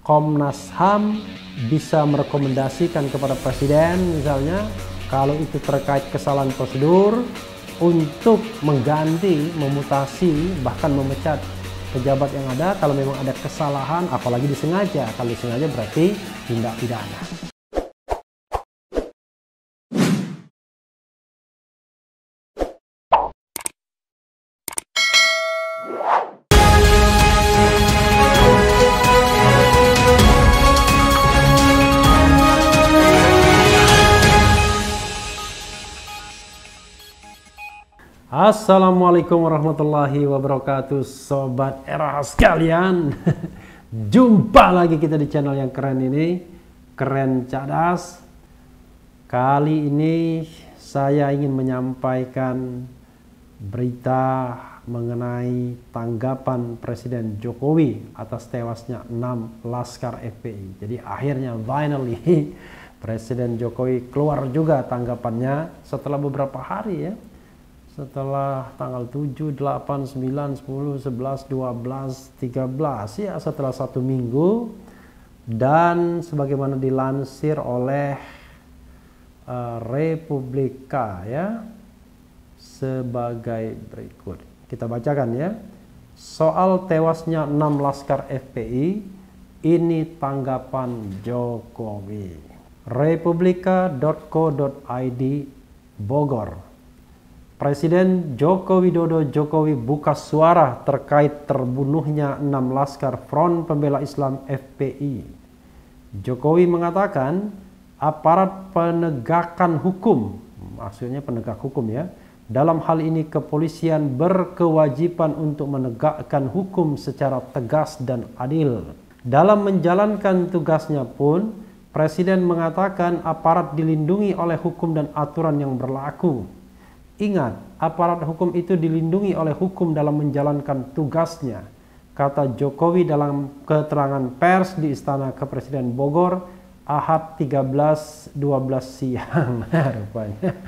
Komnas HAM bisa merekomendasikan kepada Presiden misalnya kalau itu terkait kesalahan prosedur untuk mengganti, memutasi, bahkan memecat pejabat yang ada kalau memang ada kesalahan, apalagi disengaja. Kalau disengaja berarti tindak pidana. Assalamualaikum warahmatullahi wabarakatuh, sobat era sekalian. Jumpa lagi kita di channel yang keren ini, Keren Cadas. Kali ini saya ingin menyampaikan berita mengenai tanggapan Presiden Jokowi atas tewasnya 6 Laskar FPI. Jadi akhirnya finally Presiden Jokowi keluar juga tanggapannya setelah beberapa hari ya. Setelah tanggal 7, 8, 9, 10, 11, 12, 13 ya, setelah 1 minggu, dan sebagaimana dilansir oleh Republika ya sebagai berikut. Kita bacakan ya. Soal tewasnya 6 Laskar FPI, ini tanggapan Jokowi. Republika.co.id Bogor. Presiden Joko Widodo buka suara terkait terbunuhnya 6 Laskar Front Pembela Islam FPI. Jokowi mengatakan aparat penegakan hukum, maksudnya penegak hukum ya, dalam hal ini kepolisian berkewajiban untuk menegakkan hukum secara tegas dan adil. Dalam menjalankan tugasnya pun, Presiden mengatakan aparat dilindungi oleh hukum dan aturan yang berlaku. Ingat, aparat hukum itu dilindungi oleh hukum dalam menjalankan tugasnya, kata Jokowi dalam keterangan pers di Istana Kepresiden Bogor, Ahad 13.12 siang. Rupanya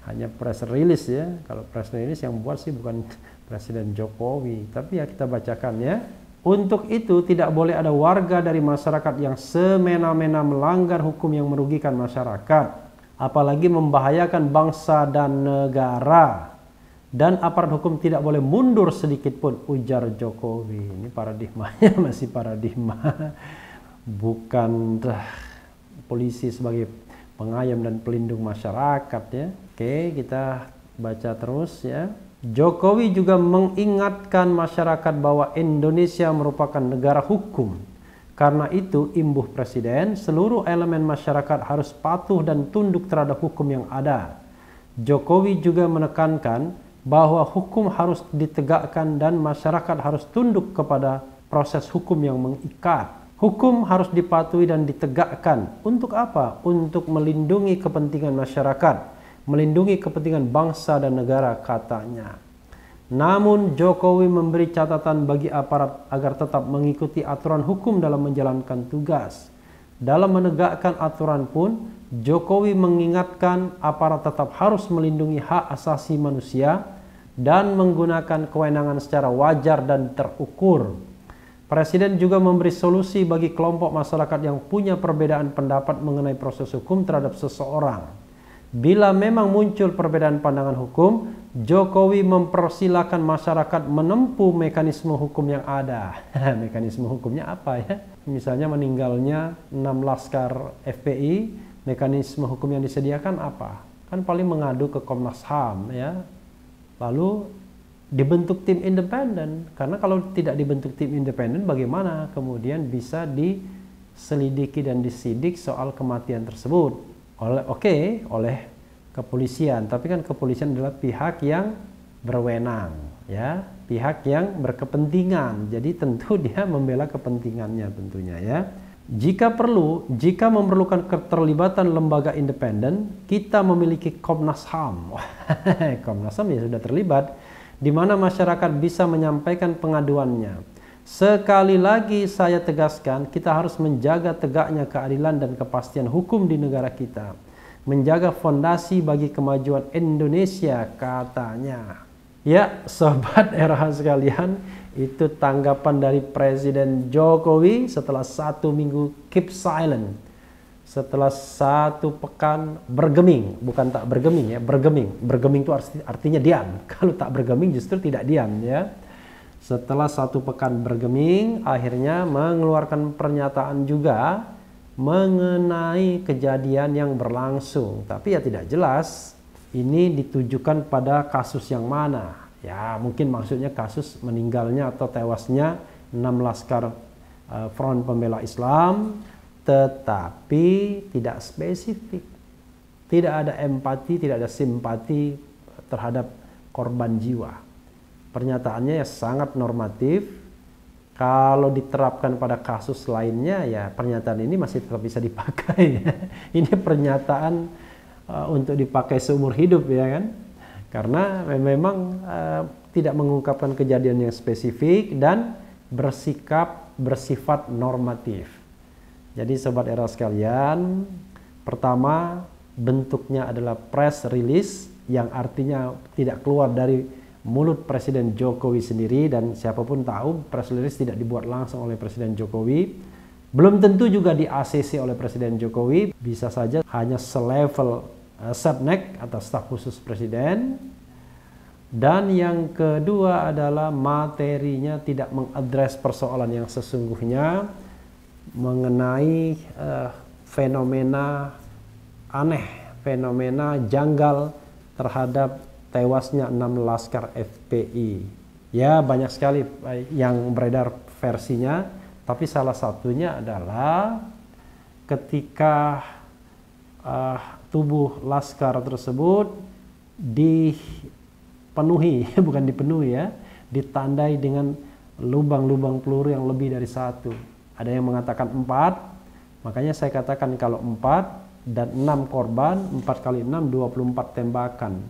hanya press release ya. Kalau press release yang buat sih bukan Presiden Jokowi, tapi ya kita bacakan ya. Untuk itu tidak boleh ada warga dari masyarakat yang semena-mena melanggar hukum yang merugikan masyarakat, apalagi membahayakan bangsa dan negara. Dan aparat hukum tidak boleh mundur sedikit pun, ujar Jokowi. Ini paradigmanya masih paradigma bukan polisi sebagai pengayom dan pelindung masyarakat ya. Oke, kita baca terus ya. Jokowi juga mengingatkan masyarakat bahwa Indonesia merupakan negara hukum. Karena itu, imbuh Presiden, seluruh elemen masyarakat harus patuh dan tunduk terhadap hukum yang ada. Jokowi juga menekankan bahwa hukum harus ditegakkan dan masyarakat harus tunduk kepada proses hukum yang mengikat. Hukum harus dipatuhi dan ditegakkan. Untuk apa? Untuk melindungi kepentingan masyarakat, melindungi kepentingan bangsa dan negara, katanya. Namun Jokowi memberi catatan bagi aparat agar tetap mengikuti aturan hukum dalam menjalankan tugas. Dalam menegakkan aturan pun, Jokowi mengingatkan aparat tetap harus melindungi hak asasi manusia dan menggunakan kewenangan secara wajar dan terukur. Presiden juga memberi solusi bagi kelompok masyarakat yang punya perbedaan pendapat mengenai proses hukum terhadap seseorang. Bila memang muncul perbedaan pandangan hukum, Jokowi mempersilahkan masyarakat menempuh mekanisme hukum yang ada. Mekanisme hukumnya apa ya? Misalnya meninggalnya 6 Laskar FPI, mekanisme hukum yang disediakan apa? Kan paling mengadu ke Komnas HAM ya. Lalu dibentuk tim independen. Karena kalau tidak dibentuk tim independen, bagaimana kemudian bisa diselidiki dan disidik soal kematian tersebut? Oleh kepolisian, tapi kan kepolisian adalah pihak yang berwenang ya, pihak yang berkepentingan, jadi tentu dia membela kepentingannya tentunya ya. Jika perlu, jika memerlukan keterlibatan lembaga independen, kita memiliki Komnas HAM. Komnas HAM ya sudah terlibat, di mana masyarakat bisa menyampaikan pengaduannya. Sekali lagi saya tegaskan, kita harus menjaga tegaknya keadilan dan kepastian hukum di negara kita. Menjaga fondasi bagi kemajuan Indonesia, katanya. Ya, sobat era sekalian, Itu tanggapan dari Presiden Jokowi setelah 1 minggu keep silent. Setelah 1 pekan bergeming, bukan tak bergeming ya, bergeming. Bergeming itu artinya diam. Kalau tak bergeming justru tidak diam ya. Setelah 1 pekan bergeming, akhirnya mengeluarkan pernyataan juga mengenai kejadian yang berlangsung. Tapi ya tidak jelas ini ditujukan pada kasus yang mana. Ya mungkin maksudnya kasus meninggalnya atau tewasnya 6 laskar Front Pembela Islam, tetapi tidak spesifik. Tidak ada empati, tidak ada simpati terhadap korban jiwa. Pernyataannya ya sangat normatif. Kalau diterapkan pada kasus lainnya ya pernyataan ini masih tetap bisa dipakai. Ini pernyataan untuk dipakai seumur hidup ya kan. Karena memang tidak mengungkapkan kejadian yang spesifik dan bersifat normatif. Jadi Sobat Era sekalian, pertama bentuknya adalah press release yang artinya tidak keluar dari mulut Presiden Jokowi sendiri, dan siapapun tahu press release tidak dibuat langsung oleh Presiden Jokowi. Belum tentu juga di ACC oleh Presiden Jokowi, bisa saja hanya selevel Setnek atau staf khusus presiden. Dan yang kedua adalah materinya tidak mengadres persoalan yang sesungguhnya mengenai fenomena aneh, fenomena janggal terhadap tewasnya 6 laskar FPI. Ya banyak sekali yang beredar versinya, tapi salah satunya adalah ketika tubuh laskar tersebut dipenuhi, bukan dipenuhi ya, ditandai dengan lubang-lubang peluru yang lebih dari 1. Ada yang mengatakan 4, makanya saya katakan kalau 4 dan 6 korban, 4 kali 6, 24 tembakan.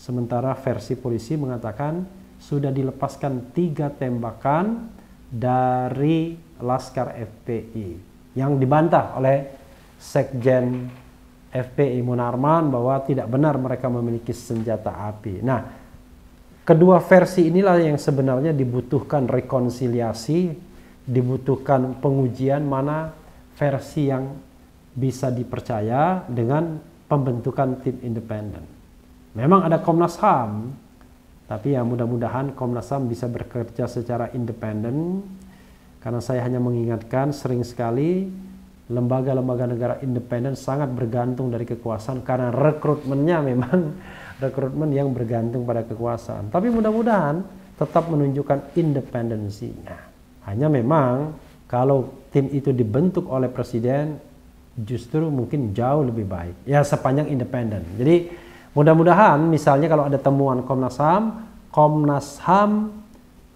Sementara versi polisi mengatakan sudah dilepaskan 3 tembakan dari laskar FPI, yang dibantah oleh Sekjen FPI Munarman bahwa tidak benar mereka memiliki senjata api. Nah, kedua versi inilah yang sebenarnya dibutuhkan rekonsiliasi, dibutuhkan pengujian mana versi yang bisa dipercaya dengan pembentukan tim independen. Memang ada Komnas HAM, tapi ya mudah-mudahan Komnas HAM bisa bekerja secara independen, karena saya hanya mengingatkan sering sekali lembaga-lembaga negara independen sangat bergantung dari kekuasaan, karena rekrutmennya memang rekrutmen yang bergantung pada kekuasaan. Tapi mudah-mudahan tetap menunjukkan independensinya. Hanya memang kalau tim itu dibentuk oleh presiden justru mungkin jauh lebih baik. Ya sepanjang independen. Jadi mudah-mudahan misalnya kalau ada temuan Komnas HAM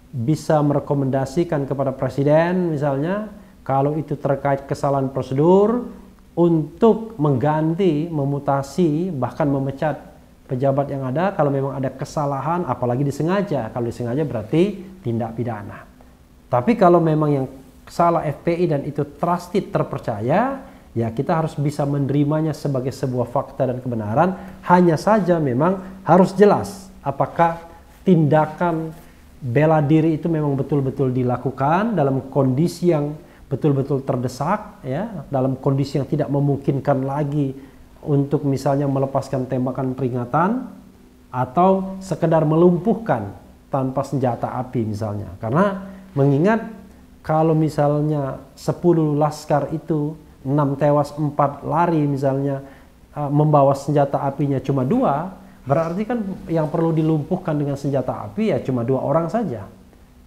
bisa merekomendasikan kepada presiden misalnya, kalau itu terkait kesalahan prosedur, untuk mengganti, memutasi, bahkan memecat pejabat yang ada kalau memang ada kesalahan, apalagi disengaja. Kalau disengaja berarti tindak pidana. Tapi kalau memang yang salah FPI dan itu trusted, terpercaya, ya kita harus bisa menerimanya sebagai sebuah fakta dan kebenaran. Hanya saja memang harus jelas apakah tindakan bela diri itu memang betul-betul dilakukan dalam kondisi yang betul-betul terdesak, ya, dalam kondisi yang tidak memungkinkan lagi untuk misalnya melepaskan tembakan peringatan, atau sekedar melumpuhkan tanpa senjata api misalnya. Karena mengingat kalau misalnya 10 laskar itu 6 tewas 4 lari misalnya, membawa senjata apinya cuma 2, berarti kan yang perlu dilumpuhkan dengan senjata api ya cuma 2 orang saja.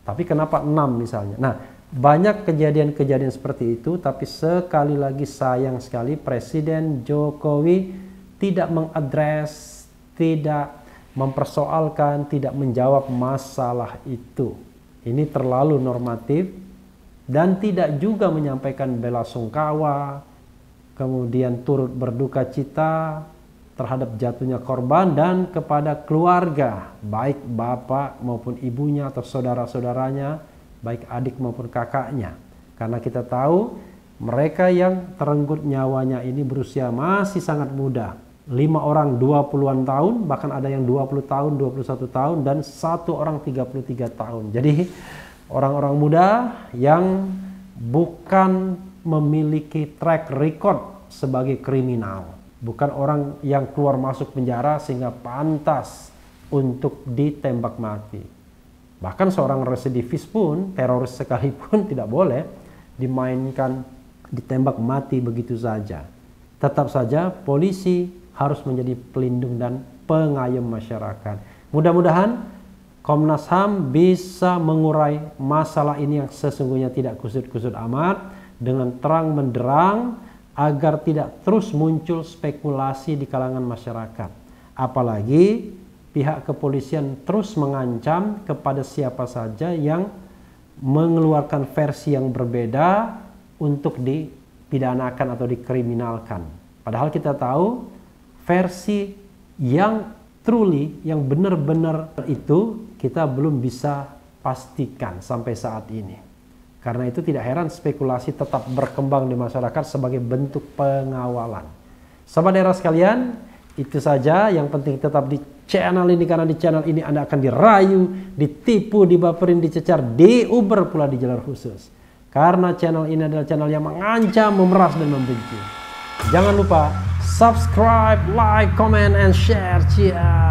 Tapi kenapa 6 misalnya? Nah, banyak kejadian-kejadian seperti itu, tapi sekali lagi sayang sekali Presiden Jokowi tidak mengadres, tidak mempersoalkan, tidak menjawab masalah itu. Ini terlalu normatif dan tidak juga menyampaikan bela sungkawa, kemudian turut berduka cita terhadap jatuhnya korban dan kepada keluarga, baik bapak maupun ibunya atau saudara-saudaranya, baik adik maupun kakaknya. Karena kita tahu mereka yang terenggut nyawanya ini berusia masih sangat muda. 5 orang 20-an tahun, bahkan ada yang 20 tahun, 21 tahun, dan 1 orang 33 tahun. Jadi orang-orang muda yang bukan memiliki track record sebagai kriminal, bukan orang yang keluar masuk penjara sehingga pantas untuk ditembak mati. Bahkan seorang residivis pun, teroris sekalipun, tidak boleh dimainkan, ditembak mati begitu saja. Tetap saja polisi harus menjadi pelindung dan pengayom masyarakat. Mudah-mudahan Komnas HAM bisa mengurai masalah ini yang sesungguhnya tidak kusut-kusut amat dengan terang menderang agar tidak terus muncul spekulasi di kalangan masyarakat. Apalagi pihak kepolisian terus mengancam kepada siapa saja yang mengeluarkan versi yang berbeda untuk dipidanakan atau dikriminalkan. Padahal kita tahu versi yang truly, yang benar-benar itu kita belum bisa pastikan sampai saat ini. Karena itu tidak heran spekulasi tetap berkembang di masyarakat sebagai bentuk pengawalan. Sahabat daerah sekalian, itu saja. Yang penting tetap di channel ini, karena di channel ini Anda akan dirayu, ditipu, dibaperin, dicecar, diuber pula di jalur khusus. Karena channel ini adalah channel yang mengancam, memeras, dan membenci. Jangan lupa subscribe, like, comment, and share. Cia.